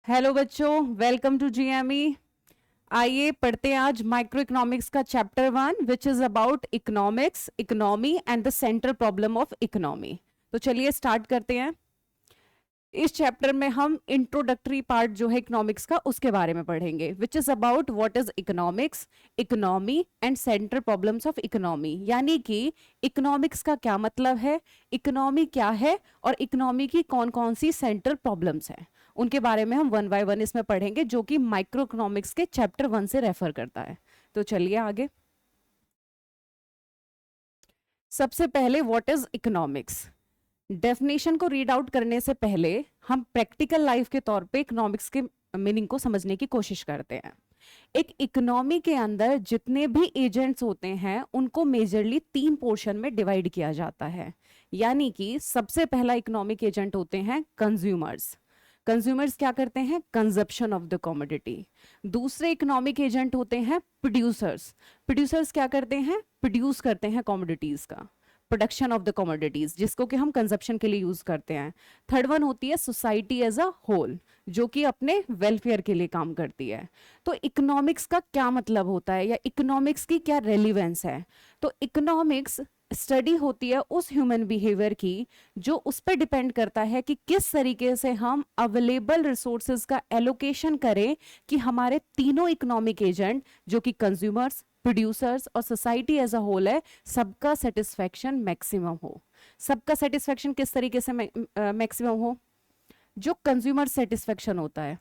Hello बच्चों, welcome to GME. आइए पढ़ते हैं आज माइक्रो इकोनॉमिक्स का chapter 1 which is about economics, economy and the central problem of economy. तो चलिए स्टार्ट करते हैं। इस चैप्टर में हम इंट्रोडक्टरी पार्ट जो है इकोनॉमिक्स का उसके बारे में पढ़ेंगे, which is about what is economics, economy and central problems of economy. यानी कि इकोनॉमिक्स का क्या मतलब है, इकोनॉमी क्या है और इकोनॉमी की कौन कौन सी सेंट्रल प्रॉब्लम्स हैं, उनके बारे में हम वन बाय वन इसमें पढ़ेंगे, जो कि माइक्रो इकोनॉमिक्स के चैप्टर 1 से रेफर करता है। तो चलिए आगे। सबसे पहले व्हाट इज इकोनॉमिक्स। डेफिनेशन को रीड आउट करने से पहले हम प्रैक्टिकल लाइफ के तौर पे इकोनॉमिक्स के मीनिंग को समझने की कोशिश करते हैं। एक इकोनॉमी के अंदर जितने भी एजेंट्स होते हैं उनको मेजरली 3 पोर्शन में डिवाइड किया जाता है। यानी कि सबसे पहला इकोनॉमिक एजेंट होते हैं कंज्यूमर्स। कंज्यूमर्स क्या करते हैं, कंजप्शन ऑफ द कमोडिटी। दूसरे इकोनॉमिक एजेंट होते हैं प्रोड्यूसर्स। प्रोड्यूसर्स क्या करते हैं, प्रोड्यूस करते हैं कमोडिटीज का, प्रोडक्शन ऑफ द कमोडिटीज, जिसको कि हम कंजप्शन के लिए यूज करते हैं। थर्ड वन होती है सोसाइटी एज अ होल, जो कि अपने वेलफेयर के लिए काम करती है। तो इकोनॉमिक्स का क्या मतलब होता है या इकोनॉमिक्स की क्या रेलिवेंस है। तो इकोनॉमिक्स स्टडी होती है उस ह्यूमन बिहेवियर की जो उस पर डिपेंड करता है कि किस तरीके से हम अवेलेबल रिसोर्सेज का एलोकेशन करें कि हमारे तीनों इकोनॉमिक एजेंट जो कि कंज्यूमर्स, प्रोड्यूसर्स और सोसाइटी एज अ होल है, सबका सेटिस्फैक्शन मैक्सिमम हो। सबका सेटिस्फैक्शन किस तरीके से मैक्सिमम हो, जो कंज्यूमर सेटिस्फैक्शन होता है,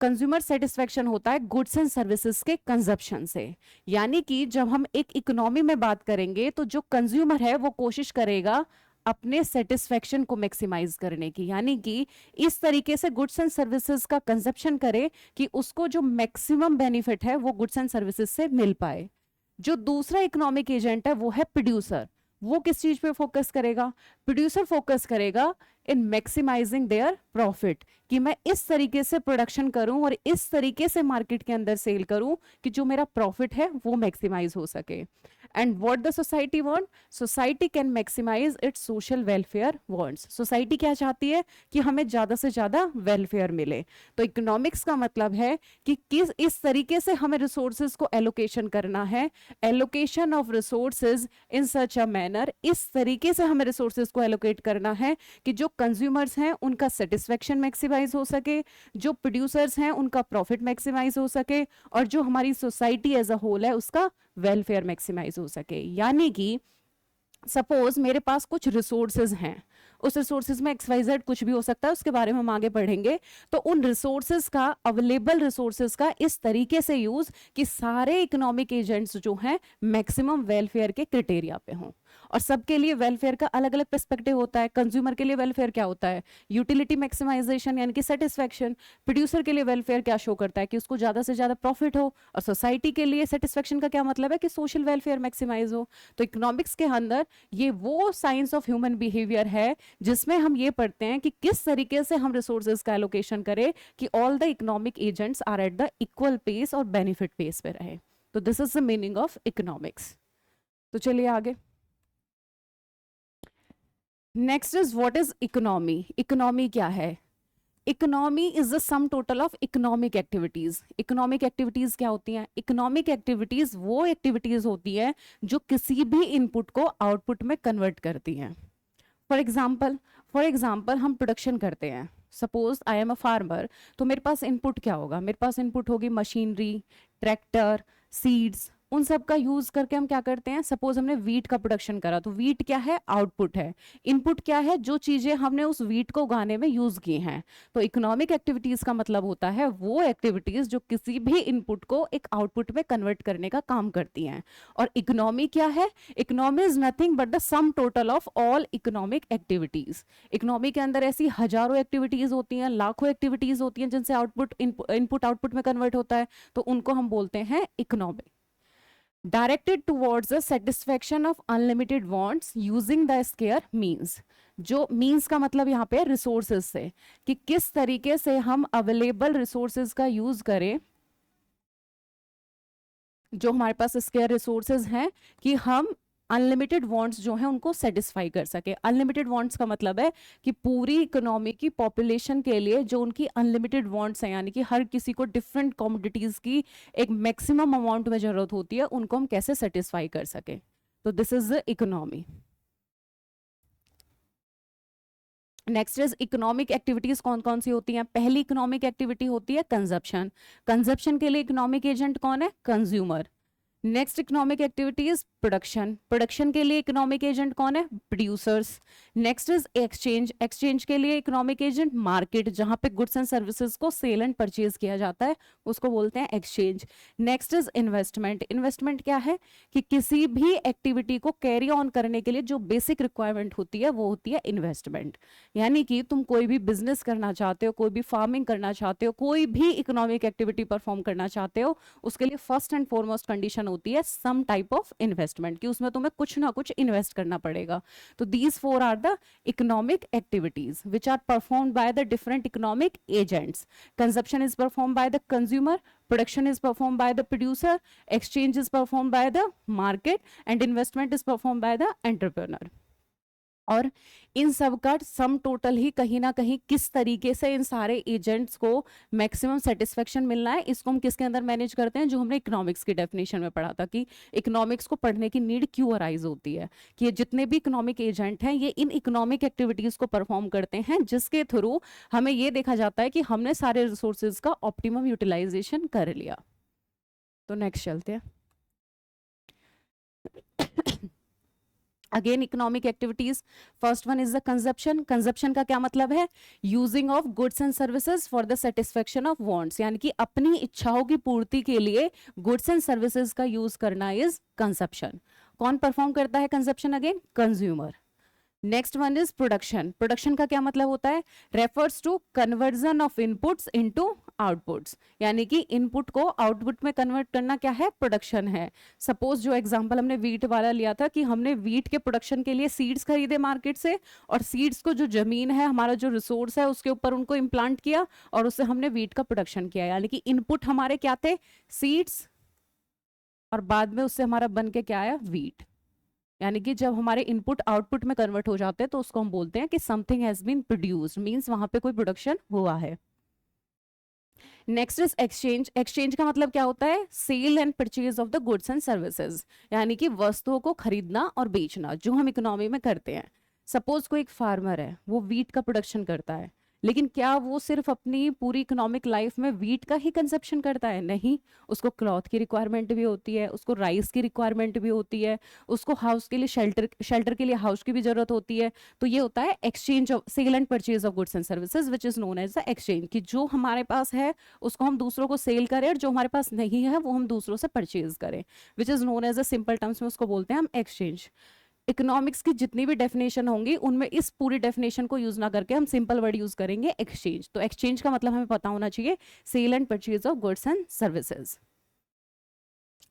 कंज्यूमर सेटिस्फैक्शन होता है गुड्स एंड सर्विसेज के कंजप्शन से। यानी कि जब हम एक इकोनॉमी में बात करेंगे तो जो कंज्यूमर है वो कोशिश करेगा अपने सेटिस्फैक्शन को मैक्सिमाइज करने की, यानी कि इस तरीके से गुड्स एंड सर्विसेज का कंजप्शन करे कि उसको जो मैक्सिमम बेनिफिट है वो गुड्स एंड सर्विसेज से मिल पाए। जो दूसरा इकोनॉमिक एजेंट है वो है प्रोड्यूसर। वो किस चीज पे फोकस करेगा, प्रोड्यूसर फोकस करेगा इन मैक्सिमाइजिंग देयर प्रॉफिट, कि मैं इस तरीके से प्रोडक्शन करूं और इस तरीके से मार्केट के अंदर सेल करूं कि जो मेरा प्रॉफिट है वो मैक्सिमाइज हो सके। And what the society want, society can maximize its social welfare wants. Society क्या चाहती है कि हमें ज्यादा से ज्यादा वेलफेयर मिले। तो इकोनॉमिक्स का मतलब है कि किस इस तरीके से हमें रिसोर्सेज को एलोकेशन करना है, allocation of resources in such a manner, इस तरीके से हमें रिसोर्सेज को एलोकेट करना है कि जो कंज्यूमर्स हैं उनका सेटिस्फेक्शन मैक्सिमाइज हो सके, जो प्रोड्यूसर्स हैं उनका प्रॉफिट मैक्सिमाइज हो सके, और जो हमारी सोसाइटी एज अ होल है उसका वेलफेयर मैक्सिमाइज हो सके। यानी कि सपोज मेरे पास कुछ रिसोर्सेज हैं, उस रिसोर्सेज में XYZ कुछ भी हो सकता है, उसके बारे में हम आगे पढ़ेंगे। तो उन रिसोर्सेज का, अवेलेबल रिसोर्सेज का इस तरीके से यूज कि सारे इकोनॉमिक एजेंट्स जो हैं मैक्सिमम वेलफेयर के क्राइटेरिया पे हों। और सबके लिए वेलफेयर का अलग अलग पर्सपेक्टिव होता है। कंज्यूमर के लिए वेलफेयर क्या होता है, यूटिलिटी मैक्सिमाइजेशन यानी कि सेटिस्फैक्शन। प्रोड्यूसर के लिए वेलफेयर क्या शो करता है कि उसको ज्यादा से ज्यादा प्रॉफिट हो। और सोसाइटी के लिए सेटिस्फैक्शन का क्या मतलब है कि सोशल वेलफेयर मैक्सिमाइज हो। तो इकोनॉमिक्स के अंदर ये वो साइंस ऑफ ह्यूमन बिहेवियर है जिसमें हम ये पढ़ते हैं कि किस तरीके से हम रिसोर्सेज का एलोकेशन करें कि all the economic agents are at the equal pace और बेनिफिट पेस पे रहे। तो this is the meaning of economics. तो चलिए आगे। Next is what is economy. Economy क्या है, economy is the sum total of economic activities. Economic activities क्या होती हैं, इकोनॉमिक एक्टिविटीज वो एक्टिविटीज होती है जो किसी भी इनपुट को आउटपुट में कन्वर्ट करती हैं। फॉर एग्जाम्पल हम प्रोडक्शन करते हैं, suppose I am a farmer, तो मेरे पास इनपुट क्या होगा, मेरे पास इनपुट होगी मशीनरी, ट्रैक्टर, सीड्स, उन सब का यूज करके हम क्या करते हैं। सपोज हमने वीट का प्रोडक्शन करा, तो वीट क्या है, आउटपुट है। इनपुट क्या है, जो चीजें हमने उस वीट को उगाने में यूज की हैं। तो इकोनॉमिक एक्टिविटीज का मतलब होता है वो एक्टिविटीज जो किसी भी इनपुट को एक आउटपुट में कन्वर्ट करने का काम करती हैं। और इकोनॉमी क्या है, economy is nothing but the sum total of all economic activities. Economy के अंदर ऐसी हजारों एक्टिविटीज होती हैं, लाखों एक्टिविटीज होती हैं जिनसे आउटपुट इनपुट आउटपुट में कन्वर्ट होता है, तो उनको हम बोलते हैं economy. Directed towards the satisfaction of unlimited wants using the square means. जो मींस का मतलब यहाँ पे रिसोर्सेज से, कि किस तरीके से हम अवेलेबल रिसोर्सेज का यूज करें, जो हमारे पास स्केयर रिसोर्सेज हैं, कि हम अनलिमिटेड वांट्स जो हैं उनको सेटिस्फाई कर सके। अनलिमिटेड वांट्स का मतलब है कि पूरी इकोनॉमी की पॉपुलेशन के लिए जो उनकी अनलिमिटेड वांट्स हैं, यानी कि हर किसी को डिफरेंट कमोडिटीज की एक मैक्सिमम अमाउंट में जरूरत होती है, उनको हम कैसे सेटिस्फाई कर सके। तो this is the economy. Next is economic activities कौन कौन सी होती हैं। पहली इकोनॉमिक एक्टिविटी होती है कंजप्शन। कंजप्शन के लिए इकोनॉमिक एजेंट कौन है? Consumer. Next economic activities production. Production के लिए इकोनॉमिक एजेंट कौन है? Producers. Next is exchange. Exchange के लिए इकोनॉमिक एजेंट मार्केट, जहां पे गुड्स एंड सर्विसेज को सेल एंड परचेज किया जाता है, उसको बोलते हैं exchange. Next is investment. Investment क्या है? कि किसी भी एक्टिविटी को कैरी ऑन करने के लिए जो बेसिक रिक्वायरमेंट होती है वो होती है इन्वेस्टमेंट। यानी कि तुम कोई भी बिजनेस करना चाहते हो, कोई भी फार्मिंग करना चाहते हो, कोई भी इकोनॉमिक एक्टिविटी परफॉर्म करना चाहते हो, उसके लिए फर्स्ट एंड फॉरमोस्ट कंडीशन होती है सम टाइप ऑफ इन्वेस्टमेंट, कि उसमें तुम्हें कुछ ना कुछ इन्वेस्ट करना पड़ेगा। तो these four are the economic activities which are performed by the different economic agents. Consumption is performed by the consumer, production is performed by the producer, exchange is performed by the market, and investment is performed by the entrepreneur। और इन सब का sum total ही कहीं ना कहीं किस तरीके से इन सारे एजेंट्स को मैक्सिमम सेटिस्फेक्शन मिलना है, इसको हम किसके अंदर मैनेज करते हैं, जो हमने इकोनॉमिक्स की डेफिनेशन में पढ़ा था कि इकोनॉमिक्स को पढ़ने की नीड क्यों अराइज होती है, कि ये जितने भी इकोनॉमिक एजेंट हैं ये इन इकोनॉमिक एक्टिविटीज को परफॉर्म करते हैं, जिसके थ्रू हमें ये देखा जाता है कि हमने सारे रिसोर्सेज का ऑप्टिमम यूटिलाइजेशन कर लिया। तो नेक्स्ट चलते हैं। Again economic activities, first one is the consumption. Consumption का क्या मतलब है? Using of goods and services for the satisfaction of wants, यानी कि अपनी इच्छाओं की पूर्ति के लिए गुड्स एंड सर्विसेज का यूज करना इज कंजप्शन। कौन परफॉर्म करता है consumption? Again consumer. Next one is production. Production का क्या मतलब होता है? Refers to conversion of inputs into outputs, यानी कि इनपुट को आउटपुट में कन्वर्ट करना क्या है? प्रोडक्शन है। सपोज जो एग्जांपल हमने वीट वाला लिया था कि हमने वीट के प्रोडक्शन के लिए सीड्स खरीदे मार्केट से, और सीड्स को जो जमीन है, हमारा जो रिसोर्स है, उसके ऊपर उनको इम्प्लांट किया और उससे हमने वीट का प्रोडक्शन किया। यानी कि इनपुट हमारे क्या थे? सीड्स, और बाद में उससे हमारा बन के क्या आया? वीट। यानी कि जब हमारे इनपुट आउटपुट में कन्वर्ट हो जाते हैं तो उसको हम बोलते हैं कि something has been produced, means वहां पे कोई प्रोडक्शन हुआ है। Next is exchange. एक्सचेंज का मतलब क्या होता है? Sale and purchase of the goods and services, यानी कि वस्तुओं को खरीदना और बेचना, जो हम इकोनॉमी में करते हैं। सपोज कोई एक फार्मर है, वो वीट का प्रोडक्शन करता है, लेकिन क्या वो सिर्फ अपनी पूरी इकोनॉमिक लाइफ में वीट का ही कंजप्शन करता है? नहीं, उसको क्लॉथ की रिक्वायरमेंट भी होती है, उसको राइस की रिक्वायरमेंट भी होती है, उसको हाउस के लिए शेल्टर के लिए हाउस की भी जरूरत होती है। तो ये होता है exchange of sale and purchase of goods and services which is known as the exchange, कि जो हमारे पास है उसको हम दूसरों को सेल करें और जो हमारे पास नहीं है वो हम दूसरों से परचेज करें, which is known as a simple terms में उसको बोलते हैं हम एक्सचेंज। इकोनॉमिक्स की जितनी भी डेफिनेशन होंगी उनमें इस पूरी डेफिनेशन को यूज ना करके हम सिंपल वर्ड यूज करेंगे एक्सचेंज। तो एक्सचेंज का मतलब हमें पता होना चाहिए sale and purchase of goods and services.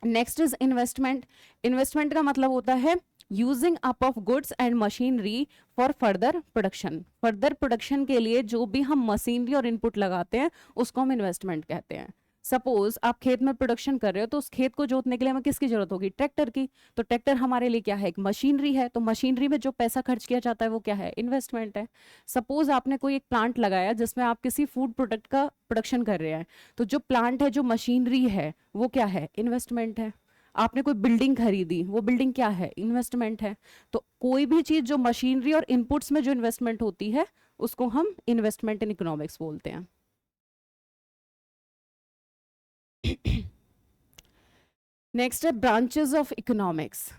Next is investment. Investment का मतलब होता है using up of goods and machinery for further production. Further production के लिए जो भी हम मशीनरी और इनपुट लगाते हैं उसको हम इन्वेस्टमेंट कहते हैं। सपोज आप खेत में प्रोडक्शन कर रहे हो तो उस खेत को जोतने के लिए हमें किसकी जरूरत होगी? ट्रैक्टर की। तो ट्रैक्टर हमारे लिए क्या है? एक मशीनरी है। तो मशीनरी में जो पैसा खर्च किया जाता है वो क्या है? इन्वेस्टमेंट है। सपोज आपने कोई एक प्लांट लगाया जिसमें आप किसी फूड प्रोडक्ट का प्रोडक्शन कर रहे हैं, तो जो प्लांट है, जो मशीनरी है, वो क्या है? इन्वेस्टमेंट है। आपने कोई बिल्डिंग खरीदी, वो बिल्डिंग क्या है? इन्वेस्टमेंट है। तो कोई भी चीज जो मशीनरी और इनपुट्स में जो इन्वेस्टमेंट होती है उसको हम इन्वेस्टमेंट इन इकोनॉमिक्स बोलते हैं। नेक्स्ट है ब्रांचेस ऑफ इकोनॉमिक्स।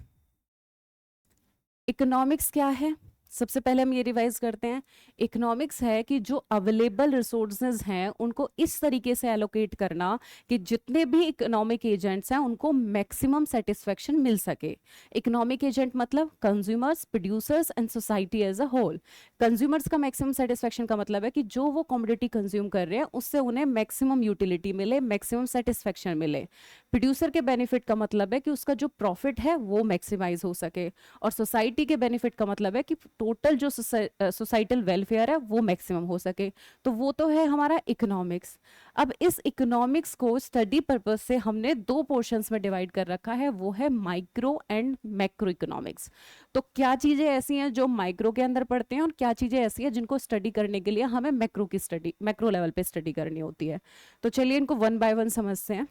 इकोनॉमिक्स क्या है? सबसे पहले हम ये रिवाइज करते हैं। इकोनॉमिक्स है कि जो अवेलेबल रिसोर्सेज हैं उनको इस तरीके से एलोकेट करना कि जितने भी इकोनॉमिक एजेंट्स हैं उनको मैक्सिमम सेटिस्फेक्शन मिल सके। इकोनॉमिक एजेंट मतलब consumers, producers and society as a whole. Consumers का मैक्सिमम सेटिस्फेक्शन का मतलब है कि जो वो कमोडिटी कंज्यूम कर रहे हैं उससे उन्हें मैक्सिमम यूटिलिटी मिले, मैक्सिमम सेटिस्फेक्शन मिले। प्रोड्यूसर के बेनिफिट का मतलब है कि उसका जो प्रॉफिट है वो मैक्सिमाइज हो सके, और सोसाइटी के बेनिफिट का मतलब है कि टोटल जो सोसाइटल वेलफेयर है वो मैक्सिमम हो सके। तो वो तो है हमारा इकोनॉमिक्स। अब इस इकोनॉमिक्स को स्टडी पर्पस से हमने दो पोर्शंस में डिवाइड कर रखा है, वो है माइक्रो एंड मैक्रो इकोनॉमिक्स। तो क्या चीजें ऐसी हैं जो माइक्रो के अंदर पढ़ते हैं और क्या चीजें ऐसी हैं जिनको स्टडी करने के लिए हमें मैक्रो लेवल पे स्टडी करनी होती है। तो चलिए इनको वन बाय वन समझते हैं।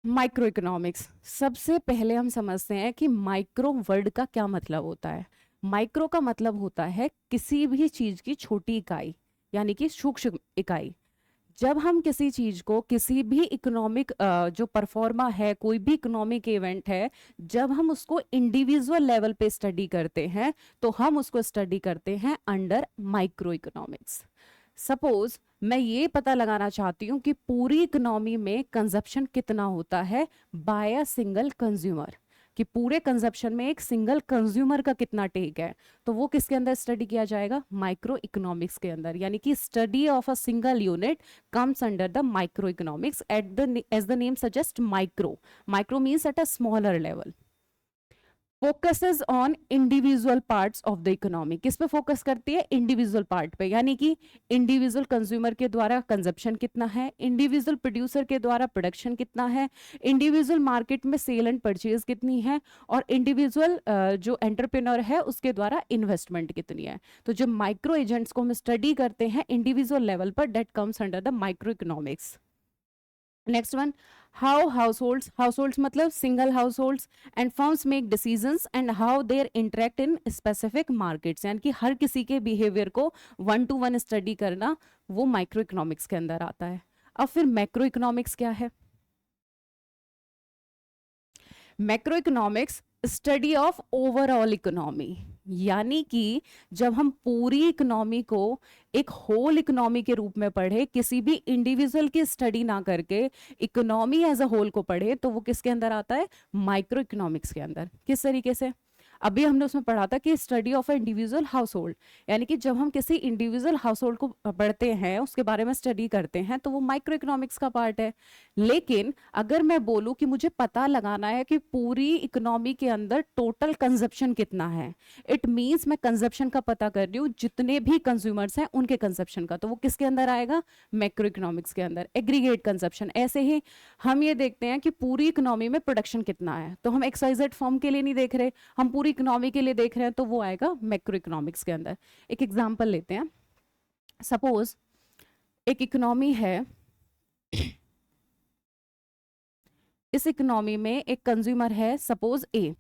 माइक्रो इकोनॉमिक्स, सबसे पहले हम समझते हैं कि माइक्रो वर्ड का क्या मतलब होता है। माइक्रो का मतलब होता है किसी भी चीज की छोटी इकाई, यानी कि सूक्ष्म इकाई। जब हम किसी चीज को, किसी भी इकोनॉमिक जो परफॉर्मा है, कोई भी इकोनॉमिक इवेंट है, जब हम उसको इंडिविजुअल लेवल पे स्टडी करते हैं तो हम उसको स्टडी करते हैं अंडर माइक्रो इकोनॉमिक्स। सपोज मैं ये पता लगाना चाहती हूँ कि पूरी इकोनॉमी में कंजप्शन कितना होता है बाय अ सिंगल कंज्यूमर, कि पूरे कंजप्शन में एक सिंगल कंज्यूमर का कितना टेक है, तो वो किसके अंदर स्टडी किया जाएगा? माइक्रो इकोनॉमिक्स के अंदर। यानी कि study of a single unit comes under the micro economics as the name suggest micro. Micro means at a smaller level. Focuses on individual parts of the economy, किस पे focus करती है? Individual part पे, यानी कि individual consumer के द्वारा consumption कितना है, इंडिविजुअल प्रोड्यूसर के द्वारा प्रोडक्शन कितना है, इंडिविजुअल मार्केट में सेल एंड परचेज कितनी है, और इंडिविजुअल जो एंटरप्रेन्योर है उसके द्वारा इन्वेस्टमेंट कितनी है। तो जो माइक्रो एजेंट्स को हम स्टडी करते हैं इंडिविजुअल लेवल पर, that comes under the micro economics. Next one, how households मतलब single households and firms make decisions and how there interact in specific markets, यानी कि हर किसी के बिहेवियर को वन टू वन स्टडी करना, वो माइक्रो इकोनॉमिक्स के अंदर आता है। अब फिर मैक्रो इकोनॉमिक्स क्या है? Macro economics study of overall economy, यानी कि जब हम पूरी इकोनॉमी को एक होल इकोनॉमी के रूप में पढ़े, किसी भी इंडिविजुअल की स्टडी ना करके इकोनॉमी एज अ होल को पढ़े, तो वो किसके अंदर आता है? माइक्रो इकोनॉमिक्स के अंदर। किस तरीके से? अभी हमने उसमें पढ़ा था कि study of a individual house hold, यानी कि जब हम किसी इंडिविजुअल हाउस होल्ड को पढ़ते हैं, उसके बारे में स्टडी करते हैं, तो वो माइक्रो इकोनॉमिक्स का पार्ट है। लेकिन अगर मैं बोलूं कि मुझे पता लगाना है कि पूरी इकोनॉमी के अंदर टोटल कंजप्शन कितना है, इट मीन्स मैं कंजप्शन का पता कर रही हूँ, जितने भी कंज्यूमर्स हैं उनके कंजप्शन का, तो वो किसके अंदर आएगा? मैक्रो इकोनॉमिक्स के अंदर, एग्रीगेट कंजप्शन। ऐसे ही हम ये देखते हैं कि पूरी इकोनॉमी में प्रोडक्शन कितना है, तो हम एक्सवाइजेड फॉर्म के लिए नहीं देख रहे, हम पूरी इकोनॉमी के लिए देख रहे हैं, तो वो आएगा मैक्रो इकोनॉमिक्स के अंदर। एक एग्जांपल लेते हैं। सपोज एक इकोनॉमी है, इस इकोनॉमी में एक कंज्यूमर है सपोज ए,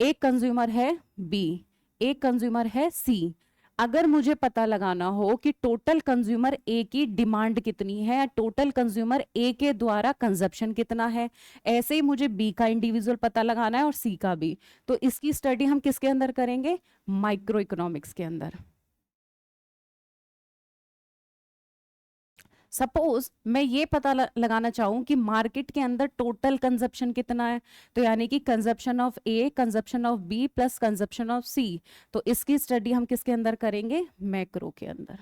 एक कंज्यूमर है बी, एक कंज्यूमर है सी। अगर मुझे पता लगाना हो कि टोटल कंज्यूमर ए की डिमांड कितनी है, टोटल कंज्यूमर ए के द्वारा कंजप्शन कितना है, ऐसे ही मुझे बी का इंडिविजुअल पता लगाना है और सी का भी, तो इसकी स्टडी हम किसके अंदर करेंगे? माइक्रो इकोनॉमिक्स के अंदर। सपोज मैं ये पता लगाना चाहूं कि मार्केट के अंदर टोटल कंजप्शन कितना है, तो यानी कि consumption of A, consumption of B plus consumption of C, तो इसकी स्टडी हम किसके अंदर करेंगे? मैक्रो के अंदर।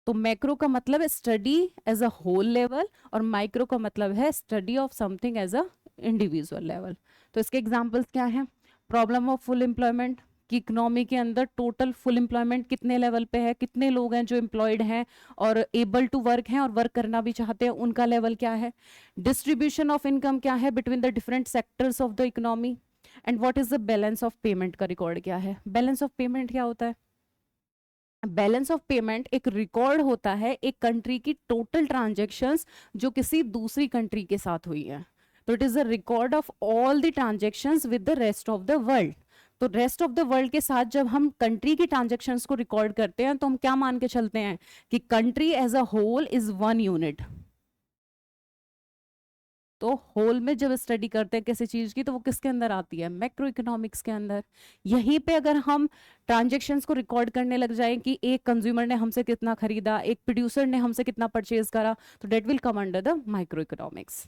तो मैक्रो का मतलब है study as a whole level, और माइक्रो का मतलब है study of something as a individual level. तो इसके एग्जांपल्स क्या हैं? प्रॉब्लम ऑफ फुल एम्प्लॉयमेंट, कि इकोनॉमी के अंदर टोटल फुल एम्प्लॉयमेंट कितने लेवल पे है, कितने लोग हैं जो एम्प्लॉयड हैं और एबल टू वर्क हैं और वर्क करना भी चाहते हैं, उनका लेवल क्या है। डिस्ट्रीब्यूशन ऑफ इनकम क्या है between the different sectors of the economy, and what is the balance of payment का रिकॉर्ड क्या है। बैलेंस ऑफ पेमेंट क्या होता है? बैलेंस ऑफ पेमेंट एक रिकॉर्ड होता है एक कंट्री की टोटल ट्रांजेक्शन्स जो किसी दूसरी कंट्री के साथ हुई है। तो it is a record of all the transactions with the rest of the world. तो रेस्ट ऑफ द वर्ल्ड के साथ जब हम कंट्री की ट्रांजेक्शन्स को रिकॉर्ड करते हैं तो हम क्या मान के चलते हैं कि country as a whole is one unit. तो होल में जब स्टडी करते हैं किसी चीज की, तो वो किसके अंदर आती है? मैक्रो इकोनॉमिक्स के अंदर। यहीं पे अगर हम ट्रांजेक्शन्स को रिकॉर्ड करने लग जाएं कि एक कंज्यूमर ने हमसे कितना खरीदा, एक प्रोड्यूसर ने हमसे कितना परचेज करा, तो that will come under the micro economics.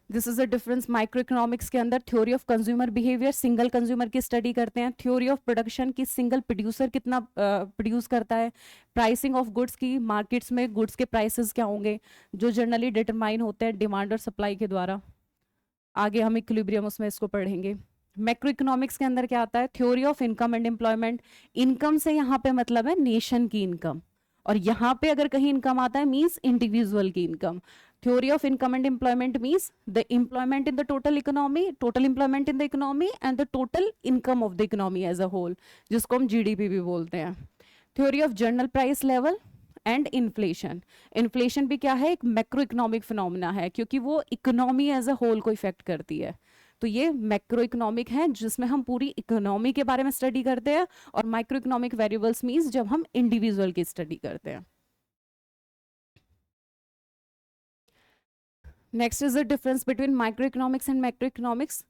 This is a difference micro economics के अंदर theory of consumer behaviour, single consumer की स्टडी करते हैं, थ्योरी ऑफ प्रोडक्शन की सिंगल प्रोड्यूसर कितना प्रोड्यूस करता है, प्राइसिंग ऑफ गुड्स की मार्केट्स में गुड्स के प्राइसेस क्या होंगे जो जनरली डिटरमाइन होते हैं डिमांड और सप्लाई के द्वारा। आगे हम इक्विलिब्रियम उसमें इसको पढ़ेंगे। मैक्रो इकोनॉमिक्स के अंदर क्या आता है, theory of income and employment. Income से यहाँ पे मतलब है नेशन की इनकम, और यहाँ पे अगर कहीं इनकम आता है मींस इंडिविजुअल की income. Theory of income and employment means the employment in the total economy, total employment in the economy and the total income of the economy as a whole, जिसको हम GDP भी बोलते हैं। Theory of general price level and inflation. Inflation भी क्या है, एक macro economic phenomena है, क्योंकि वो इकोनॉमी एज अ होल को इफेक्ट करती है। तो ये मैक्रो इकोनॉमिक है जिसमें हम पूरी इकोनॉमी के बारे में स्टडी करते हैं, और माइक्रो इकोनॉमिक वेरिएबल्स मींस जब हम इंडिविजुअल की स्टडी करते हैं। Next is the difference between micro economics and macro economics.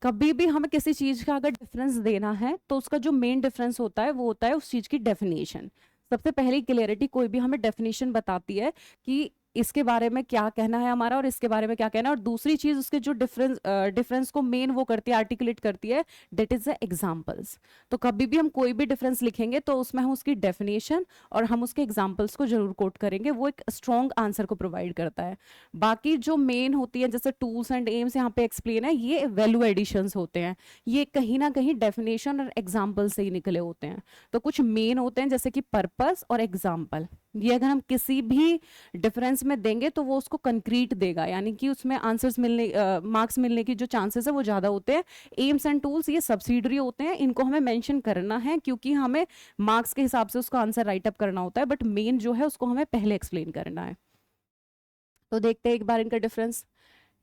कभी भी हमें किसी चीज का अगर डिफरेंस देना है तो उसका जो मेन डिफरेंस होता है वो होता है उस चीज की डेफिनेशन। सबसे पहली क्लियरिटी कोई भी हमें डेफिनेशन बताती है कि इसके बारे में क्या कहना है हमारा और इसके बारे में क्या कहना है, और दूसरी चीज उसके जो डिफरेंस को मेन वो करती है, आर्टिकुलेट करती है, डेट इज द एग्जाम्पल्स। तो कभी भी हम कोई भी डिफरेंस लिखेंगे तो उसमें हम उसकी डेफिनेशन और हम उसके एग्जाम्पल्स को जरूर कोट करेंगे, वो एक स्ट्रॉन्ग आंसर को प्रोवाइड करता है। बाकी जो मेन होती है जैसे टूल्स एंड एम्स यहाँ पे एक्सप्लेन है, ये वैल्यू एडिशंस होते हैं, ये कहीं ना कहीं डेफिनेशन और एग्जाम्पल से ही निकले होते हैं। तो कुछ मेन होते हैं जैसे कि पर्पस और एग्जाम्पल, ये अगर हम किसी भी डिफरेंस में देंगे तो वो उसको कंक्रीट देगा, यानी कि उसमें आंसर्स मिलने मार्क्स मिलने की जो चांसेस है वो ज्यादा होते हैं। एम्स एंड टूल्स ये सब्सिडरी होते हैं, इनको हमें मेंशन करना है क्योंकि हमें मार्क्स के हिसाब से उसका आंसर राइट अप करना होता है, बट मेन जो है उसको हमें पहले एक्सप्लेन करना है। तो देखते हैं एक बार इनका difference.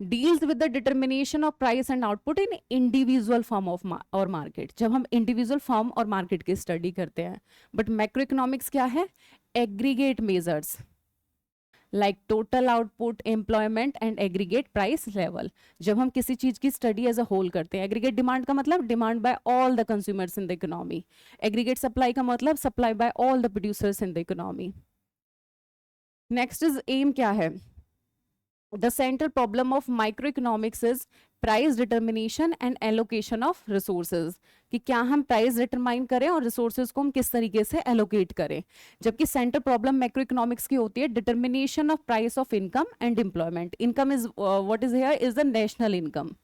Deals with the determination of price and output in individual form of और मार्केट, जब हम इंडिविजुअल फॉर्म और मार्केट की स्टडी करते हैं। बट मैक्रो इकोनॉमिक्स क्या है, aggregate measures like total output, employment and aggregate price level. जब हम किसी चीज की स्टडी एज अ होल करते हैं, एग्रीगेट डिमांड का मतलब demand by all the consumers in the economy, aggregate supply का मतलब supply by all the producers in the economy. Next is aim क्या है, the central problem of microeconomics is price determination and allocation of resources, कि क्या हम price determine करें और resources को हम किस तरीके से एलोकेट करें। जबकि सेंट्रल प्रॉब्लम मैक्रो इकोनॉमिक्स की होती है determination of price of income and employment. Income is what is here is the national income.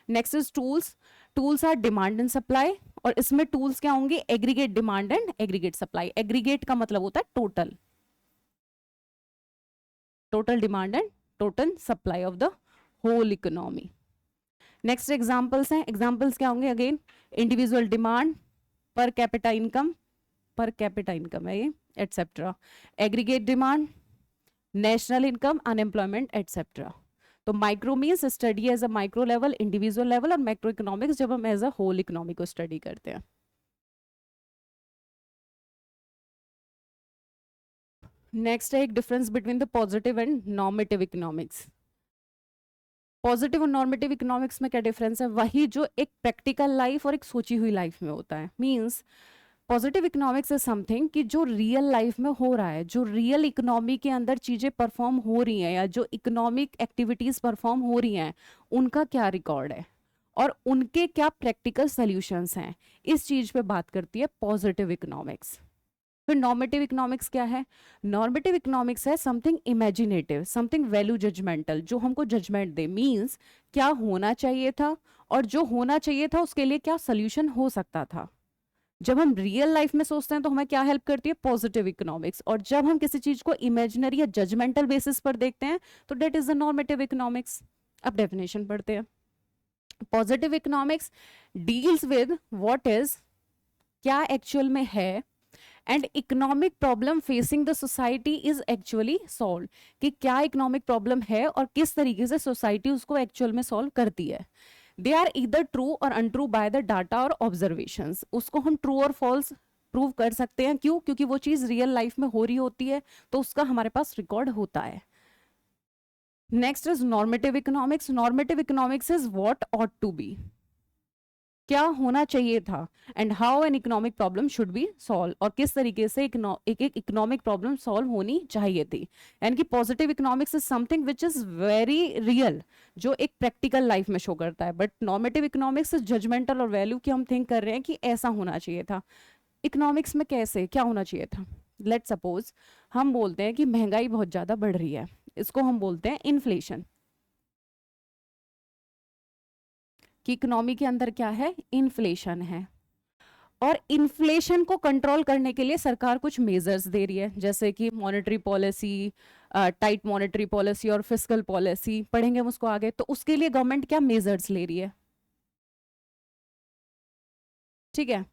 Next is tools, tools are demand and supply, और इसमें टूल्स क्या होंगे, aggregate demand and aggregate supply. Aggregate का मतलब होता है total, total demand and total supply of the whole economy. Next examples हैं, examples क्या होंगे, again individual demand, per capita income है ये, etcetera, aggregate demand, national income, unemployment etcetera. तो micro means study as a micro level, individual level, और macro economics जब हम as a whole economy को स्टडी करते हैं। नेक्स्ट है एक difference between the positive and normative economics. Positive और नॉर्मेटिव इकोनॉमिक्स में क्या डिफरेंस है, वही जो एक प्रैक्टिकल लाइफ और एक सोची हुई लाइफ में होता है। Means positive economics is something कि जो रियल लाइफ में हो रहा है, जो रियल इकोनॉमी के अंदर चीजें परफॉर्म हो रही हैं या जो इकोनॉमिक एक्टिविटीज परफॉर्म हो रही हैं, उनका क्या रिकॉर्ड है और उनके क्या प्रैक्टिकल सॉल्यूशंस हैं, इस चीज पे बात करती है पॉजिटिव इकोनॉमिक्स। फिर नॉर्मेटिव इकोनॉमिक्स क्या है, नॉर्मेटिव इकोनॉमिक्स है something imaginative, something value judgemental, जो हमको जजमेंट दे। मींस क्या होना चाहिए था और जो होना चाहिए था उसके लिए क्या सोल्यूशन हो सकता था। जब हम रियल लाइफ में सोचते हैं तो हमें क्या हेल्प करती है, पॉजिटिव इकोनॉमिक्स, और जब हम किसी चीज को इमेजिनरी या जजमेंटल बेसिस पर देखते हैं तो that is the normative economics. अब डेफिनेशन पढ़ते हैं। Positive economics deals with what is, क्या एक्चुअल में है, and economic problem facing the society is actually solve, कि क्या इकोनॉमिक प्रॉब्लम है और किस तरीके से सोसाइटी उसको एक्चुअल में सॉल्व करती है। दे आर इधर ट्रू और अनट्रू बाय द डाटा और ऑब्जर्वेशंस, उसको हम ट्रू और फॉल्स प्रूव कर सकते हैं। क्यों, क्योंकि वो चीज रियल लाइफ में हो रही होती है तो उसका हमारे पास रिकॉर्ड होता है। Next is normative economics. Normative economics is what ought to be, क्या होना चाहिए था, and how an economic problem should be solve, और किस तरीके से एक एक इकोनॉमिक प्रॉब्लम सॉल्व होनी चाहिए थी। यानी कि positive economics is something which is very real, जो एक प्रैक्टिकल लाइफ में शो करता है, but normative economics is judgemental और वैल्यू की हम थिंक कर रहे हैं कि ऐसा होना चाहिए था। इकोनॉमिक्स में कैसे क्या होना चाहिए था, लेट सपोज हम बोलते हैं कि महंगाई बहुत ज्यादा बढ़ रही है, इसको हम बोलते हैं इन्फ्लेशन, कि इकोनॉमी के अंदर क्या है, इन्फ्लेशन है। और इन्फ्लेशन को कंट्रोल करने के लिए सरकार कुछ मेजर्स दे रही है, जैसे कि monetary policy, tight monetary policy और फिस्कल पॉलिसी, पढ़ेंगे हम उसको आगे। तो उसके लिए गवर्नमेंट क्या मेजर्स ले रही है, ठीक है।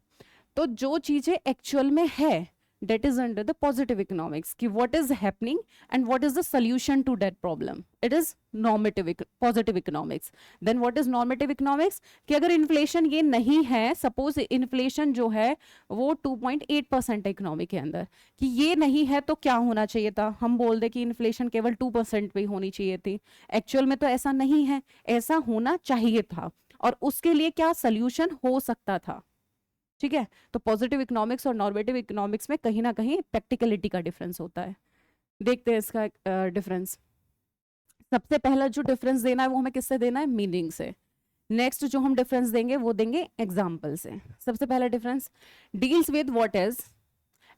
तो जो चीजें एक्चुअल में है, that is under the positive economics, कि what is happening and what is the solution to that problem, it is normative positive economics। then what is normative economics, कि अगर इन्फ्लेशन ये नहीं है, सपोज इन्फ्लेशन जो है वो 2.8% है इकोनॉमी के अंदर, कि ये नहीं है तो क्या होना चाहिए था, हम बोल दे कि इन्फ्लेशन केवल 2% पे ही होनी चाहिए थी, एक्चुअल में तो ऐसा नहीं है, ऐसा होना चाहिए था, और उसके लिए क्या सोल्यूशन हो सकता था, ठीक है। तो पॉजिटिव इकोनॉमिक्स और नॉर्मेटिव इकोनॉमिक्स में कहीं ना कहीं प्रैक्टिकलिटी का डिफरेंस होता है। देखते हैं इसका डिफरेंस। सबसे पहला जो डिफरेंस देना है वो हमें किससे देना है, मीनिंग से। नेक्स्ट जो हम डिफरेंस देंगे वो देंगे एग्जाम्पल से। सबसे पहला difference, deals with what is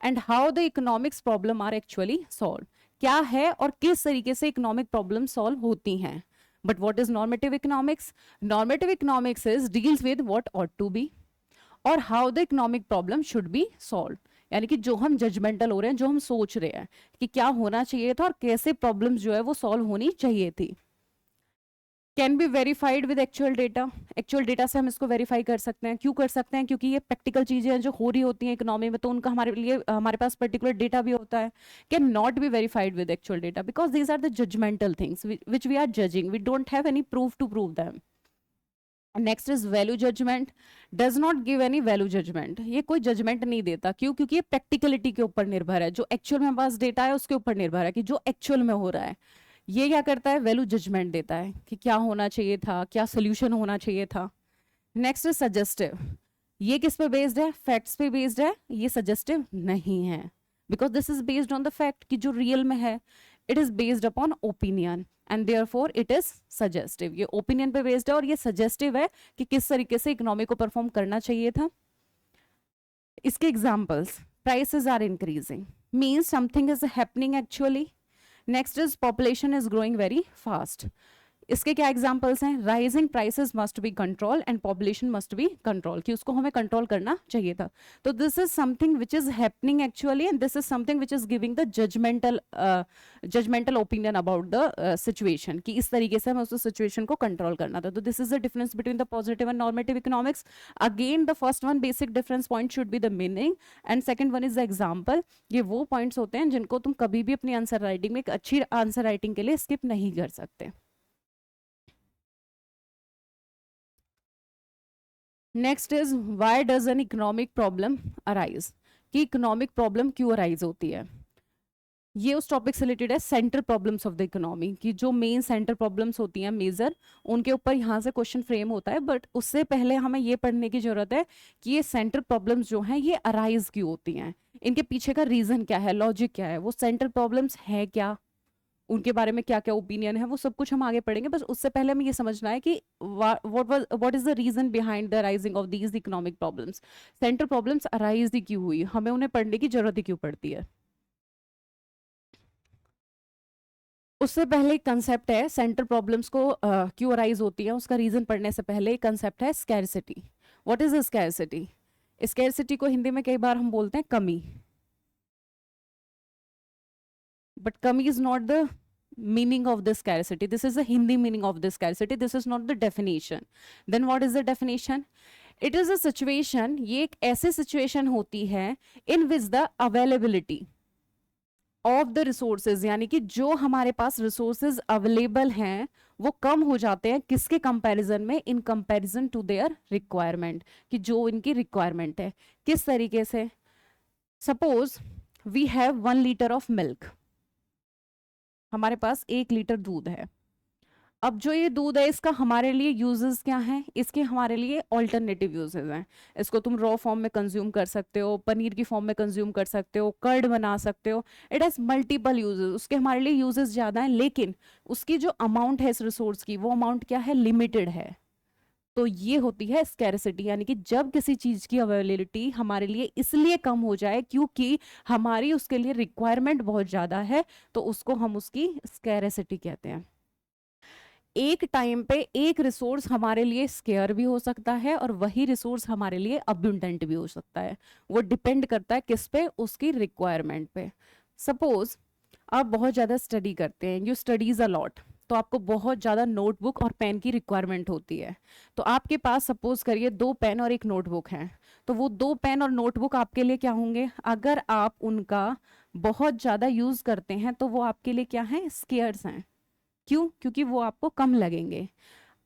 and how the economics problem are actually solve, क्या है और किस तरीके से इकोनॉमिक प्रॉब्लम सॉल्व होती हैं। But what is normative economics, normative economics is deals with what ought to be और how the economic problem should be solve, यानी कि जो हम जजमेंटल हो रहे हैं, जो हम सोच रहे हैं कि क्या होना चाहिए था और कैसे प्रॉब्लम जो है वो सॉल्व होनी चाहिए थी। Can be verified with actual data, actual data से हम इसको वेरीफाई कर सकते हैं। क्यों कर सकते हैं, क्योंकि ये प्रैक्टिकल चीजें हैं जो हो रही होती हैं इकोनॉमी में, तो उनका हमारे लिए हमारे पास पर्टिकुलर डेटा भी होता है। Can not be verified with actual data because these are the judgemental things which we are judging, we don't have any proof to prove them. Next is value judgement, does not give any value judgement, ये कोई judgement नहीं देता। क्यों, क्योंकि ये practicality के ऊपर निर्भर है, जो एक्चुअल में पास डेटा है उसके ऊपर निर्भर है कि जो एक्चुअल में हो रहा है। ये क्या करता है, वैल्यू जजमेंट देता है कि क्या होना चाहिए था, क्या सोल्यूशन होना चाहिए था। नेक्स्ट इज सजेस्टिव, ये किस पे बेस्ड है, फैक्ट्स पे बेस्ड है, ये सजेस्टिव नहीं है because this is based on the fact कि जो रियल में है। It is based upon opinion and therefore it is suggestive, ये ओपिनियन पे बेस्ड है और ये सजेस्टिव है कि किस तरीके से इकोनॉमी को परफॉर्म करना चाहिए था। इसके examples, prices are increasing means something is happening actually. Next is population is growing very fast, इसके क्या एग्जांपल्स हैं, rising prices must be control and population must be control, कि उसको हमें कंट्रोल करना चाहिए था। तो this is something which is happening actually and this is something which is giving the judgemental opinion about the situation, कि इस तरीके से हमें उस सिचुएशन को कंट्रोल करना था। तो this is the difference between the positive and normative economics. Again the first one basic difference point should be the meaning and second one is the example. ये वो पॉइंट्स होते हैं जिनको तुम कभी भी अपनी आंसर राइटिंग में, एक अच्छी आंसर राइटिंग के लिए स्किप नहीं कर सकते। Next is why does N economic problem arise, कि इकोनॉमिक प्रॉब्लम क्यों अराइज होती है। ये उस टॉपिक से रिलेटेड है, centre problems of the economy, की जो मेन सेंटर प्रॉब्लम्स होती हैं मेजर, उनके ऊपर यहाँ से क्वेश्चन फ्रेम होता है। बट उससे पहले हमें ये पढ़ने की जरूरत है कि ये सेंटर प्रॉब्लम्स जो हैं ये अराइज क्यों होती हैं, इनके पीछे का रीजन क्या है, लॉजिक क्या है, वो सेंटर प्रॉब्लम्स है क्या, उनके बारे में क्या क्या ओपिनियन है, वो सब कुछ हम आगे पढ़ेंगे। बस उससे पहले हमें ये समझना है कि what is the reason behind the rising of these economic problems, central problems arise ही क्यों हुई, हमें उन्हें पढ़ने की जरूरत ही क्यों पड़ती है। उससे पहले एक कंसेप्ट है, सेंट्रल प्रॉब्लम्स को क्यों अराइज होती है, उसका रीजन पढ़ने से पहले एक कंसेप्ट है scarcity. What is scarcity, scarcity को हिंदी में कई बार हम बोलते हैं कमी, but kami is not the meaning of this scarcity, this is the Hindi meaning of this scarcity, this is not the definition। then what is the definition, it is a situation, ये एक ऐसी situation होती है in which the availability of the resources, यानी कि जो हमारे पास resources available हैं वो कम हो जाते हैं, किसके कंपैरिजन में, in comparison to their requirement, कि जो इनकी requirement है। किस तरीके से, suppose we have 1 liter of milk, हमारे पास 1 लीटर दूध है, अब जो ये दूध है इसका हमारे लिए यूजेस क्या हैं, इसके हमारे लिए ऑल्टरनेटिव यूजेस हैं। इसको तुम रॉ फॉर्म में कंज्यूम कर सकते हो, पनीर की फॉर्म में कंज्यूम कर सकते हो, कर्ड बना सकते हो। इट हैज मल्टीपल यूजेस, उसके हमारे लिए यूजेस ज़्यादा हैं, लेकिन उसकी जो अमाउंट है इस रिसोर्स की, वो अमाउंट क्या है, लिमिटेड है। तो ये होती है स्कैरसिटी, यानी कि जब किसी चीज की अवेलेबिलिटी हमारे लिए इसलिए कम हो जाए क्योंकि हमारी उसके लिए रिक्वायरमेंट बहुत ज्यादा है, तो उसको हम उसकी स्कैरसिटी कहते हैं। एक टाइम पे एक रिसोर्स हमारे लिए स्केयर भी हो सकता है और वही रिसोर्स हमारे लिए अबंडेंट भी हो सकता है। वो डिपेंड करता है किस पे, उसकी रिक्वायरमेंट पे। सपोज आप बहुत ज़्यादा स्टडी करते हैं, यू स्टडीज अ लॉट, तो आपको बहुत ज़्यादा नोटबुक और पेन की रिक्वायरमेंट होती है। तो आपके पास सपोज करिए 2 पेन और 1 नोटबुक है, तो वो 2 पेन और नोटबुक आपके लिए क्या होंगे, अगर आप उनका बहुत ज़्यादा यूज़ करते हैं तो वो आपके लिए क्या हैं, स्केयर्स हैं। क्यों, क्योंकि वो आपको कम लगेंगे।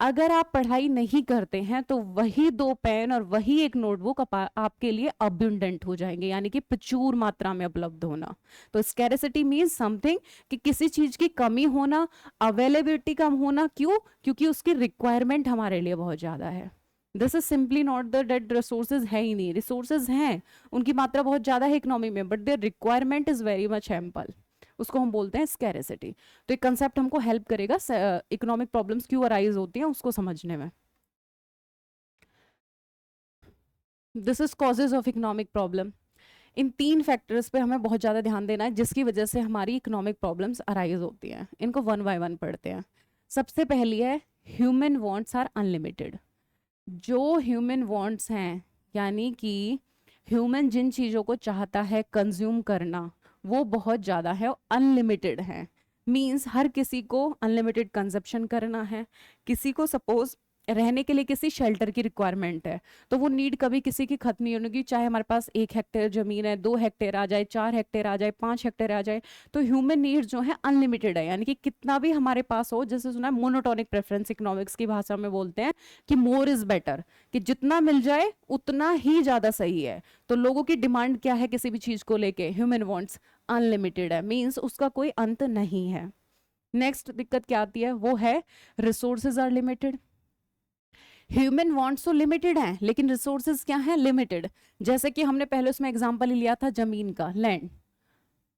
अगर आप पढ़ाई नहीं करते हैं तो वही 2 पेन और वही 1 नोटबुक आपके लिए अबंडेंट हो जाएंगे, यानी कि प्रचुर मात्रा में उपलब्ध होना। तो स्कैरसिटी मीन्स समथिंग, कि किसी चीज की कमी होना, अवेलेबिलिटी कम होना। क्यों, क्योंकि उसकी रिक्वायरमेंट हमारे लिए बहुत ज्यादा है। This is simply not the date resources है ही नहीं, रिसोर्सेज हैं, उनकी मात्रा बहुत ज्यादा है इकोनॉमी में, but their requirement is very much ample. उसको हम बोलते हैं स्कैरसिटी। तो एक कंसेप्ट हमको हेल्प करेगा इकोनॉमिक प्रॉब्लम्स क्यों अराइज होती हैं उसको समझने में। This is causes of economic problem. In 3 factors पे हमें बहुत ज़्यादा ध्यान देना है जिसकी वजह से हमारी इकोनॉमिक प्रॉब्लम्स अराइज होती हैं। इनको वन बाय वन पढ़ते हैं। सबसे पहली है, ह्यूमन वांट्स आर अनलिमिटेड। जो ह्यूमन वांट्स हैं, यानी कि ह्यूमन जिन चीज़ों को चाहता है कंज्यूम करना, वो बहुत ज़्यादा है, अनलिमिटेड है। मीन्स हर किसी को अनलिमिटेड कंजप्शन करना है। किसी को सपोज रहने के लिए किसी शेल्टर की रिक्वायरमेंट है, तो वो नीड कभी किसी की खत्म नहीं होगी, चाहे हमारे पास 1 हेक्टेयर जमीन है, 2 हेक्टेयर आ जाए, 4 हेक्टेयर आ जाए, 5 हेक्टेयर आ जाए। तो ह्यूमन नीड जो है अनलिमिटेड है, यानी कि कितना भी हमारे पास हो। जैसे सुना है मोनोटोनिक प्रेफरेंस, इकोनॉमिक्स की भाषा में बोलते हैं कि मोर इज बेटर, कि जितना मिल जाए उतना ही ज्यादा सही है। तो लोगों की डिमांड क्या है किसी भी चीज को लेके, ह्यूमन वांट्स अनलिमिटेड है, मींस उसका कोई अंत नहीं है। नेक्स्ट दिक्कत क्या आती है, वो है resources are limited. Human wants तो लिमिटेड हैं, लेकिन रिसोर्सेज क्या हैं, लिमिटेड। जैसे कि हमने पहले उसमें एग्जांपल ही लिया था जमीन का, लैंड।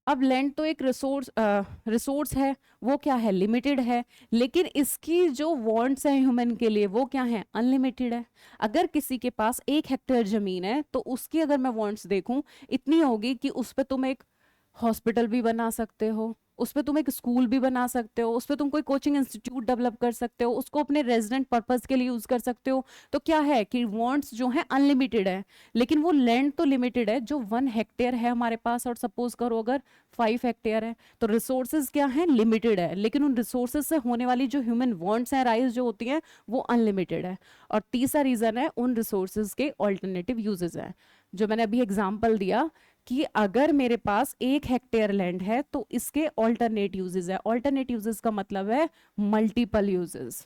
अब लैंड तो एक रिसोर्स है, वो क्या है, लिमिटेड है, लेकिन इसकी जो वांट्स हैं ह्यूमन के लिए वो क्या है, अनलिमिटेड है। अगर किसी के पास 1 हेक्टेयर जमीन है तो उसकी अगर मैं वांट्स देखूं, इतनी होगी कि उस पर तुम एक हॉस्पिटल भी बना सकते हो, उस पर तुम एक स्कूल भी बना सकते हो, उस पर तुम कोई कोचिंग इंस्टीट्यूट डेवलप कर सकते हो, उसको अपने रेजिडेंट पर्पस के लिए यूज कर सकते हो। तो क्या है कि वांट्स जो है अनलिमिटेड है, लेकिन वो लैंड तो लिमिटेड है। जो 1 हेक्टेयर है हमारे पास, और सपोज करो अगर 5 हेक्टेयर है, तो रिसोर्सेज क्या है, लिमिटेड है, लेकिन उन रिसोर्सेज से होने वाली जो ह्यूमन वांट्स हैं, राइज जो होती हैं, वो अनलिमिटेड है। और तीसरा रीजन है, उन रिसोर्सेज के ऑल्टरनेटिव यूजेस है। जो मैंने अभी एग्जाम्पल दिया कि अगर मेरे पास 1 हेक्टेयर लैंड है तो इसके ऑल्टरनेट यूजेस है। ऑल्टरनेट यूजेस का मतलब है मल्टीपल यूजेस।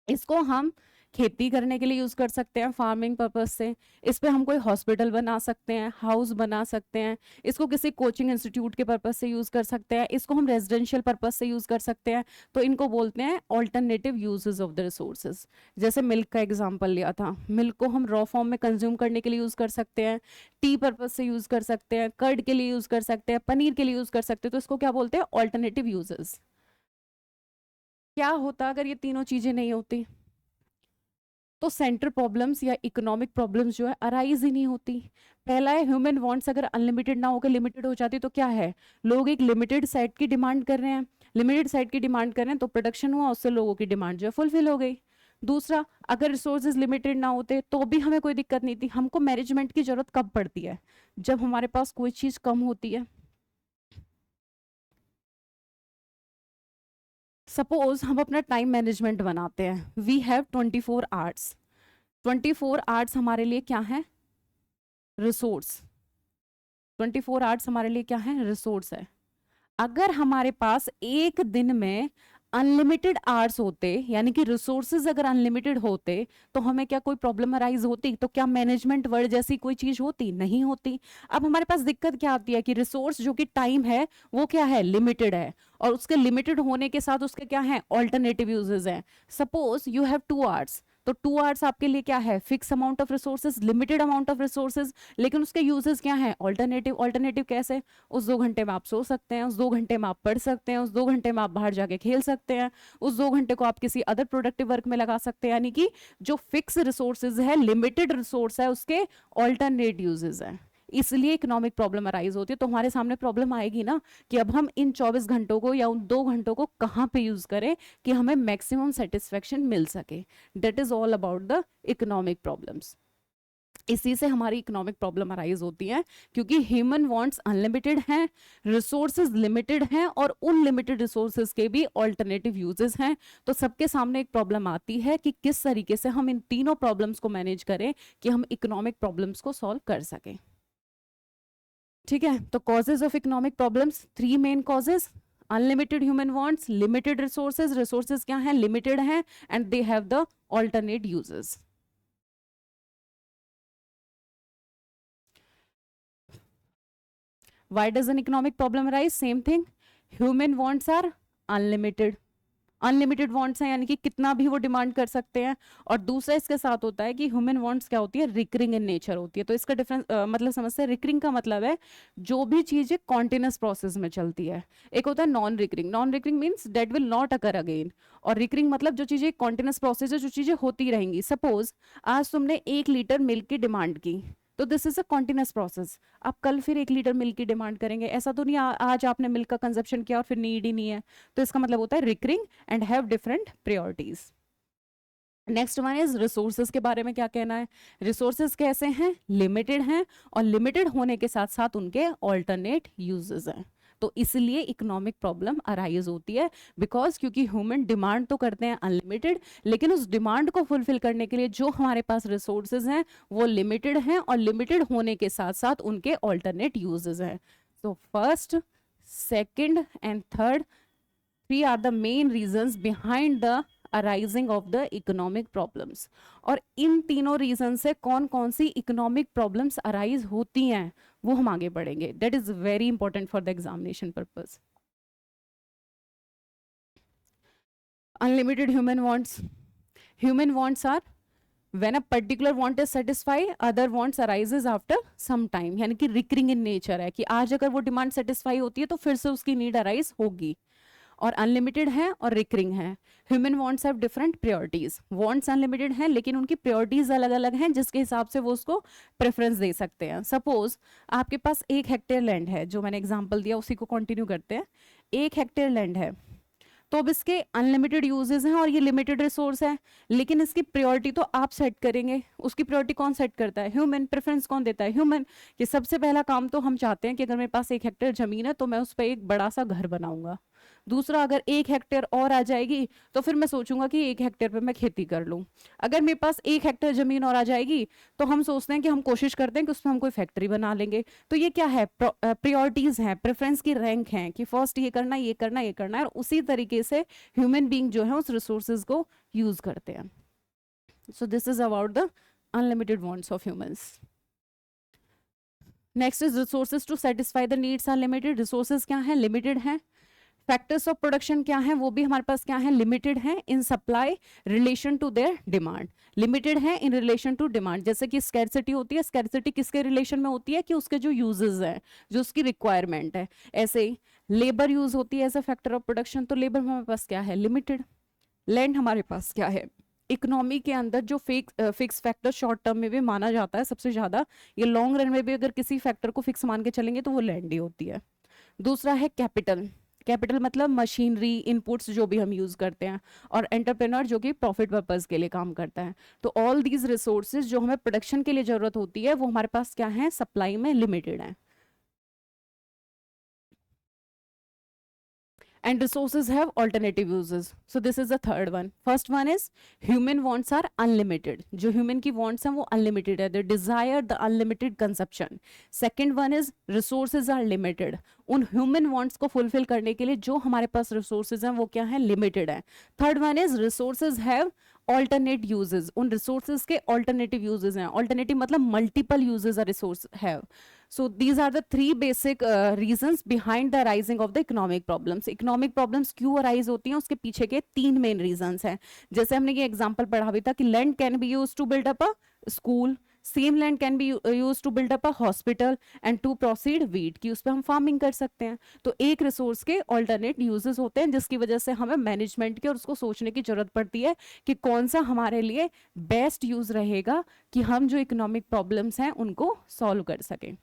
इसको हम खेती करने के लिए यूज कर सकते हैं, फार्मिंग पर्पज से। इस पे हम कोई हॉस्पिटल बना सकते हैं, हाउस बना सकते हैं। इसको किसी कोचिंग इंस्टीट्यूट के पर्पज से यूज कर सकते हैं। इसको हम रेजिडेंशियल पर्पज से यूज कर सकते हैं। तो इनको बोलते हैं alternative uses of the resources. जैसे मिल्क का एग्जाम्पल लिया था, मिल्क को हम रॉ फॉर्म में कंज्यूम करने के लिए यूज कर सकते हैं, टी पर्पज से यूज कर सकते हैं, कर्ड के लिए यूज कर सकते हैं, पनीर के लिए यूज कर सकते हैं। तो इसको क्या बोलते हैं, ऑल्टरनेटिव यूजेस। क्या होता अगर ये तीनों चीजें नहीं होती, तो सेंट्रल प्रॉब्लम्स या इकोनॉमिक प्रॉब्लम्स जो है अराइज ही नहीं होती। पहला है, ह्यूमन वांट्स अगर अनलिमिटेड ना होकर लिमिटेड हो जाती तो क्या है, लोग एक लिमिटेड सेट की डिमांड कर रहे हैं, लिमिटेड सेट की डिमांड कर रहे हैं, तो प्रोडक्शन हुआ, उससे लोगों की डिमांड जो है फुलफिल हो गई। दूसरा, अगर रिसोर्सेज लिमिटेड ना होते तो भी हमें कोई दिक्कत नहीं थी। हमको मैनेजमेंट की जरूरत कब पड़ती है, जब हमारे पास कोई चीज कम होती है। सपोज हम अपना टाइम मैनेजमेंट बनाते हैं, वी हैव 24 आवर्स। 24 आवर्स हमारे लिए क्या है, रिसोर्स। 24 आवर्स हमारे लिए क्या है, रिसोर्स है। अगर हमारे पास एक दिन में अनलिमिटेड आवर्स होते, यानी कि रिसोर्सेज अगर अनलिमिटेड होते तो हमें क्या कोई प्रॉब्लम अराइज होती? तो क्या मैनेजमेंट वर्ड जैसी कोई चीज होती? नहीं होती। अब हमारे पास दिक्कत क्या आती है कि रिसोर्स जो कि टाइम है वो क्या है? लिमिटेड है। और उसके लिमिटेड होने के साथ उसके क्या है? ऑल्टरनेटिव यूजेस हैं। सपोज यू हैव 2 आवर्स, तो 2 आवर्स आपके लिए क्या है? Fix amount of resources, limited amount of resources, लेकिन उसके यूजेस क्या है? ऑल्टरनेटिव। ऑल्टरनेटिव कैसे? उस 2 घंटे में आप सो सकते हैं, उस 2 घंटे में आप पढ़ सकते हैं, उस 2 घंटे में आप बाहर जाके खेल सकते हैं, उस 2 घंटे को आप किसी अदर प्रोडक्टिव वर्क में लगा सकते हैं। यानी कि जो फिक्स रिसोर्सेज है, लिमिटेड रिसोर्स है, उसके ऑल्टरनेट यूजेस हैं। इसलिए इकोनॉमिक प्रॉब्लम अराइज होती है। तो हमारे सामने प्रॉब्लम आएगी ना कि अब हम इन 24 घंटों को या उन 2 घंटों को कहाँ पे यूज करें कि हमें मैक्सिमम सेटिस्फेक्शन मिल सके। That is all about the economic problems. इसी से हमारी इकोनॉमिक प्रॉब्लम अराइज होती है, क्योंकि ह्यूमन वांट्स अनलिमिटेड हैं, रिसोर्सेज लिमिटेड हैं, और उन लिमिटेड रिसोर्सेज के भी ऑल्टरनेटिव यूजेस हैं। तो सबके सामने एक प्रॉब्लम आती है कि किस तरीके से हम इन तीनों प्रॉब्लम्स को मैनेज करें कि हम इकोनॉमिक प्रॉब्लम्स को सॉल्व कर सकें। ठीक है, तो causes of economic problems, 3 main causes: unlimited human wants, limited resources, resources क्या है? लिमिटेड हैं, and they have the alternate uses. Why does an economic problem arise? Same thing. Human wants are unlimited. Unlimited wants हैं, यानी कि कितना भी वो demand कर सकते हैं। और दूसरा इसके साथ होता है कि ह्यूमन वांट्स क्या होती है? रिकरिंग इन नेचर होती है। तो इसका डिफरेंस मतलब समझते हैं। रिकरिंग का मतलब है जो भी चीजें कॉन्टिन्यूस प्रोसेस में चलती है। एक होता है non recurring. Non recurring means that will not occur again. और रिकरिंग मतलब जो चीजें कॉन्टिन्यूस प्रोसेस है, जो चीजें होती रहेंगी। सपोज आज तुमने 1 लीटर मिल्क की डिमांड की, तो this is a continuous process. आप कल फिर 1 लीटर मिल्क की डिमांड करेंगे, ऐसा तो नहीं आज आपने मिल्क का कंजप्शन किया और फिर नीड ही नहीं है। तो इसका मतलब होता है recurring and have different priorities. Next one is resources के बारे में क्या कहना है? रिसोर्सेज कैसे हैं? लिमिटेड हैं, और लिमिटेड होने के साथ साथ उनके ऑल्टरनेट यूजेस हैं। तो इसलिए इकोनॉमिक प्रॉब्लम अराइज होती है, बिकॉज क्योंकि ह्यूमन डिमांड तो करते हैं अनलिमिटेड, लेकिन उस डिमांड को फुलफिल करने के लिए जो हमारे पास रिसोर्सेज हैं वो लिमिटेड हैं, और लिमिटेड होने के साथ साथ उनके ऑल्टरनेट यूजेस हैं। So first, second and third, 3 are the main reasons behind the arising of the economic problems. और इन तीनों रीजन से कौन कौन सी इकोनॉमिक प्रॉब्लम्स अराइज होती हैं वो हम आगे बढ़ेंगे। That is very important for the examination purpose. Unlimited human wants. Human wants are when a particular want is satisfied, other wants arises after some time, यानी कि रिकरिंग इन नेचर है कि आज अगर वो डिमांड सेटिस्फाई होती है तो फिर से उसकी नीड अराइज होगी। और अनलिमिटेड है और रिकरिंग है। Human wants have different priorities. Wants unlimited हैं, लेकिन उनकी प्रायोरिटीज अलग अलग हैं, जिसके हिसाब से वो उसको प्रेफरेंस दे सकते हैं। सपोज आपके पास 1 हेक्टेयर लैंड है, जो मैंने एग्जांपल दिया उसी को कंटिन्यू करते हैं। 1 हेक्टेयर लैंड है, तो अब इसके अनलिमिटेड यूजेस हैं और ये लिमिटेड रिसोर्स है, लेकिन इसकी प्रायोरिटी तो आप सेट करेंगे। उसकी प्रायोरिटी कौन सेट करता है? ह्यूमन। प्रेफरेंस कौन देता है? ह्यूमन। कि सबसे पहला काम तो हम चाहते हैं कि अगर मेरे पास 1 हेक्टेयर जमीन है तो मैं उस पर एक बड़ा सा घर बनाऊंगा। दूसरा, अगर 1 हेक्टेयर और आ जाएगी तो फिर मैं सोचूंगा कि 1 हेक्टेयर पे मैं खेती कर लूं। अगर मेरे पास 1 हेक्टेयर जमीन और आ जाएगी तो हम सोचते हैं कि हम कोशिश करते हैं कि उसमें हम कोई फैक्ट्री बना लेंगे। तो ये क्या है? प्रायोरिटीज हैं, प्रेफरेंस की रैंक है कि फर्स्ट ये करना, ये करना, ये करना है। और उसी तरीके से ह्यूमन बीइंग जो है उस रिसोर्सेज को यूज करते हैं। So this is about the unlimited wants of humans. Next is resources to satisfy the needs are limited. Resources क्या है? लिमिटेड है। फैक्टर्स ऑफ प्रोडक्शन क्या है? वो भी हमारे पास क्या है? लिमिटेड है in supply relation to their demand. Limited है इन रिलेशन टू डिमांड। जैसे कि स्कैरसिटी होती है, स्कैरसिटी किसके रिलेशन में होती है? कि उसके जो यूजेस हैं, जो उसकी रिक्वायरमेंट है। ऐसे ही लेबर यूज होती है as a factor of production, तो लेबर हमारे पास क्या है? लिमिटेड। लैंड हमारे पास क्या है? इकोनॉमी के अंदर जो फिक्स फैक्टर शॉर्ट टर्म में भी माना जाता है सबसे ज्यादा, ये लॉन्ग रन में भी अगर किसी फैक्टर को फिक्स मान के चलेंगे तो वो लैंड ही होती है। दूसरा है कैपिटल। कैपिटल मतलब मशीनरी, इनपुट्स जो भी हम यूज करते हैं। और एंटरप्रेन्योर जो कि प्रॉफिट पर्पज के लिए काम करता है। तो ऑल दीज रिसोर्सेज जो हमें प्रोडक्शन के लिए जरूरत होती है वो हमारे पास क्या है? सप्लाई में लिमिटेड है। and resources have alternative uses. So this is the third one. First one is human wants are unlimited. जो human की wants हैं वो unlimited है, they desire the unlimited consumption. Second one is resources are limited. उन human wants को fulfill करने के लिए जो हमारे पास resources हैं वो क्या है, limited है. Third one is resources have alternate uses. उन resources के alternative uses हैं. Alternative मतलब multiple uses a resource have. So these are the three basic reasons behind the arising of the economic problems. Economic problems क्यों arise होती हैं उसके पीछे के तीन main reasons हैं. जैसे हमने ये example पढ़ा भी था कि land can be used to build up a school, same land can be used to build up a hospital and to proceed wheat, कि उस पर हम farming कर सकते हैं. तो एक resource के alternate uses होते हैं जिसकी वजह से हमें management की और उसको सोचने की जरूरत पड़ती है कि कौन सा हमारे लिए best use रहेगा कि हम जो economic problems हैं उनको solve कर सकें.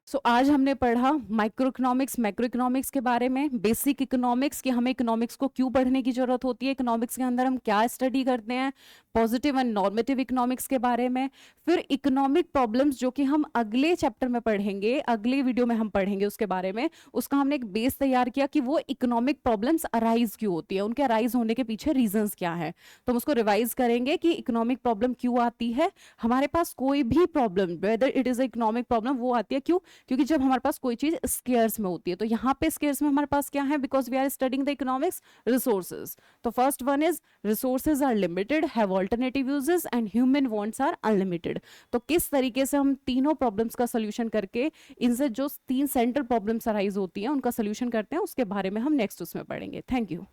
सो आज हमने पढ़ा माइक्रो इकोनॉमिक्स, मैक्रो इकोनॉमिक्स के बारे में, बेसिक इकोनॉमिक्स कि हमें इकोनॉमिक्स को क्यों पढ़ने की जरूरत होती है, इकोनॉमिक्स के अंदर हम क्या स्टडी करते हैं, पॉजिटिव एंड नॉर्मेटिव इकोनॉमिक्स के बारे में, फिर इकोनॉमिक प्रॉब्लम्स जो कि हम अगले चैप्टर में पढ़ेंगे, अगले वीडियो में हम पढ़ेंगे उसके बारे में, उसका हमने एक बेस तैयार किया कि वो इकोनॉमिक प्रॉब्लम्स अराइज क्यों होती है, उनके अराइज होने के पीछे रीजंस क्या है. तो हम उसको रिवाइज करेंगे कि इकोनॉमिक प्रॉब्लम क्यों आती है. हमारे पास कोई भी problem whether it is economic problem वो आती है क्यों, क्योंकि जब हमारे पास कोई चीज स्केयर्स में होती है. तो यहाँ पे स्केयर्स में हमारे पास क्या है, because we are studying the economics, resources. तो first one is resources are limited, have alternative uses and human wants are unlimited. तो किस तरीके से हम तीनों प्रॉब्लम्स का सोल्यूशन करके इनसे जो तीन सेंट्रल प्रॉब्लम्स अराइज होती हैं उनका सोल्यूशन करते हैं उसके बारे में हम नेक्स्ट उसमें पढ़ेंगे. Thank you.